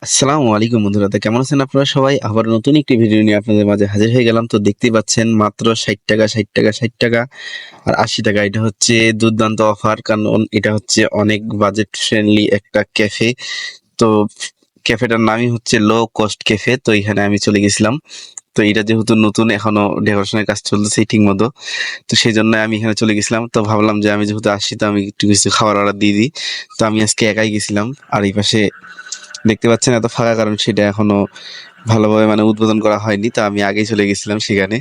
আসসালামু আলাইকুম বন্ধুরা, তো কেমন আছেন আপনারা সবাই? আবার নতুন একটি ভিডিও নিয়ে আপনাদের মাঝে হাজির হয়ে গেলাম। তো দেখতেই পাচ্ছেন মাত্র 60 টাকা 60 টাকা 60 টাকা আর 80 টাকা। এটা হচ্ছে দুর্দান্ত অফার, কারণ এটা হচ্ছে অনেক বাজেট ফ্রেন্ডলি একটা ক্যাফে। তো ক্যাফেটার নামই হচ্ছে লো কস্ট ক্যাফে। তো এখানে আমি চলে গেছিলাম। তো এটা যেহেতু নতুন, এখনো ডেকোরেশনের কাজ চলতেছে ঠিক মতো, তো সেই জন্য আমি এখানে চলে গেছিলাম। তো ভাবলাম যে আমি যেহেতু আসছি, তো আমি একটু কিছু খাবার অর্ডার দিয়ে দিই। তো আমি আজকে একাই গেছিলাম। আর এই পাশে দেখতে পাচ্ছেন এত ফাঁকা, কারণ সেটা এখনো ভালোভাবে উদ্বোধন করা হয়নি। তো আমি আগেই চলে গেছিলাম সেখানে।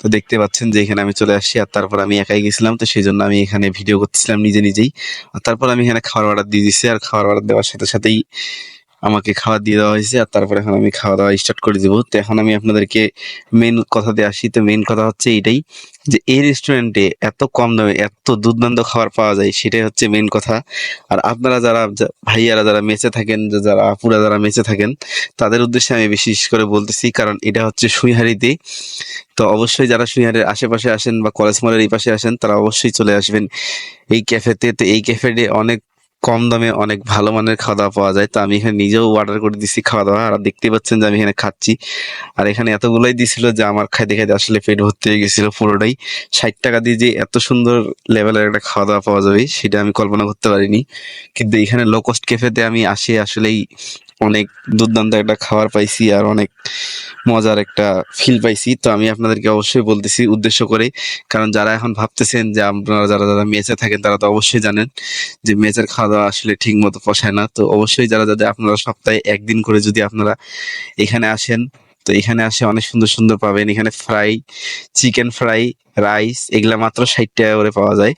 তো দেখতে পাচ্ছেন যে এখানে আমি চলে আসছি, আর তারপর আমি একাই গেছিলাম। তো সেই জন্য আমি এখানে ভিডিও করতেছিলাম নিজে নিজেই। আর তারপর আমি এখানে খাবার অর্ডার দিয়ে দিচ্ছি, আর খাবার অর্ডার দেওয়ার সাথে সাথেই আমাকে খাবার দিয়ে দেওয়া হয়েছে। আর তারপর এখন আমি খাওয়া দাওয়া স্টার্ট করে দিব। তো এখন আমি আপনাদেরকে মেন কথাতে আসি। তো মেন কথা হচ্ছে এইটাই, যে এই রেস্টুরেন্টে এত কম দামে এত দুর্দান্ত খাবার পাওয়া যায়, সেটাই হচ্ছে মেন কথা। আর আপনারা যারা ভাইয়ারা যারা মেসে থাকেন, যারা আপুরা যারা মেসে থাকেন, তাদের উদ্দেশ্যে আমি বিশেষ করে বলতেছি, কারণ এটা হচ্ছে সুইহারিতে। তো অবশ্যই যারা সুইহারের আশেপাশে আসেন বা কলেজ মলের এই পাশে আসেন, তারা অবশ্যই চলে আসবেন এই ক্যাফেতে। তো এই ক্যাফেতে অনেক কম দামে অনেক ভালো মানের খাওয়া দাওয়া পাওয়া যায়। তো আমি এখানে নিজেও অর্ডার করে দিচ্ছি খাওয়া দাওয়া, আর দেখতেই পাচ্ছেন যে আমি এখানে খাচ্ছি। আর এখানে এতগুলোই দিছিল যে আমার খাইতে খাইতে আসলে পেট ভর্তি হয়ে গেছিল পুরোটাই। 60 টাকা দিয়ে যে এত সুন্দর লেভেলের একটা খাওয়া দাওয়া পাওয়া যাবে, সেটা আমি কল্পনা করতে পারিনি। কিন্তু এখানে লো কস্ট ক্যাফেতে আমি আসি আসলেই অনেক দুর্দান্ত একটা খাবার পাইছি, আর অনেক মজার একটা ফিল পাইছি। তো আমি আপনাদেরকে অবশ্যই বলতেছি উদ্দেশ্য করে, কারণ যারা এখন ভাবতেছেন যে আপনারা যারা যারা মেসে থাকেন, তারা তো অবশ্যই জানেন যে মেসের খাওয়া দাওয়া আসলে ঠিক মতো পোষায় না। তো অবশ্যই যারা যারা আপনারা সপ্তাহে একদিন করে যদি আপনারা এখানে আসেন, তো এখানে আসে অনেক সুন্দর সুন্দর পাবেন। এখানে ফ্রাই, চিকেন ফ্রাই, রাইস, এগুলা মাত্র 60 টাকা করে পাওয়া যায়।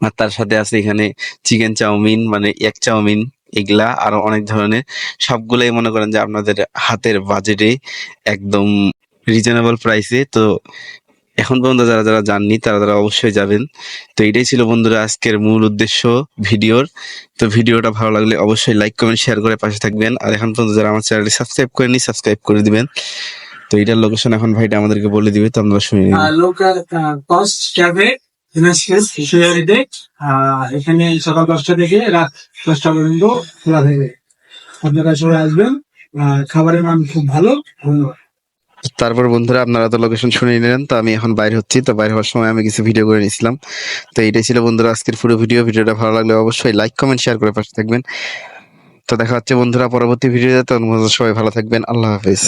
আর তার সাথে আছে এখানে চিকেন চাউমিন, এক চাউমিন, এগুলা আরো অনেক ধরনের। সবগুলাই মনে করেন যে আপনাদের হাতের বাজেটে একদম রিজনেবল প্রাইসে। তো এখন পর্যন্ত যারা যারা যাননি, তারা তারা অবশ্যই যাবেন। তো এটাই ছিল বন্ধুরা আজকের মূল উদ্দেশ্য ভিডিওর। তো ভিডিওটা ভালো লাগলে অবশ্যই লাইক কমেন্ট শেয়ার করে পাশে থাকবেন। আর এখন পর্যন্ত যারা আমার চ্যানেলটি সাবস্ক্রাইব করেনি, সাবস্ক্রাইব করে দিবেন। তো এটার লোকেশন এখন ভাইটা আমাদেরকে বলে দিবে, তো আপনারা শুনে নিন। লোকাল কস্ট ক্যাফে দিনাজপুর শিশুয়ারিতে। এখানে সকাল 10টা থেকে রাত 10টা পর্যন্ত খোলা থাকবে। আপনারা সবাই আসবেন। খাবারের মান খুব ভালো। ধন্যবাদ। তারপর বন্ধুরা আপনারা তো লোকেশন শুনে নিলেন। তো আমি এখন বাইরে হচ্ছি। তো বাইরে হওয়ার সময় আমি কিছু ভিডিও করে নিয়েছিলাম। তো এইটাই ছিল বন্ধুরা আজকের পুরো ভিডিও। ভিডিওটা ভালো লাগলে অবশ্যই লাইক কমেন্ট শেয়ার করে পাশে থাকবেন। তো দেখা হচ্ছে বন্ধুরা পরবর্তী ভিডিওতে। তো সবাই ভালো থাকবেন। আল্লাহ হাফেজ।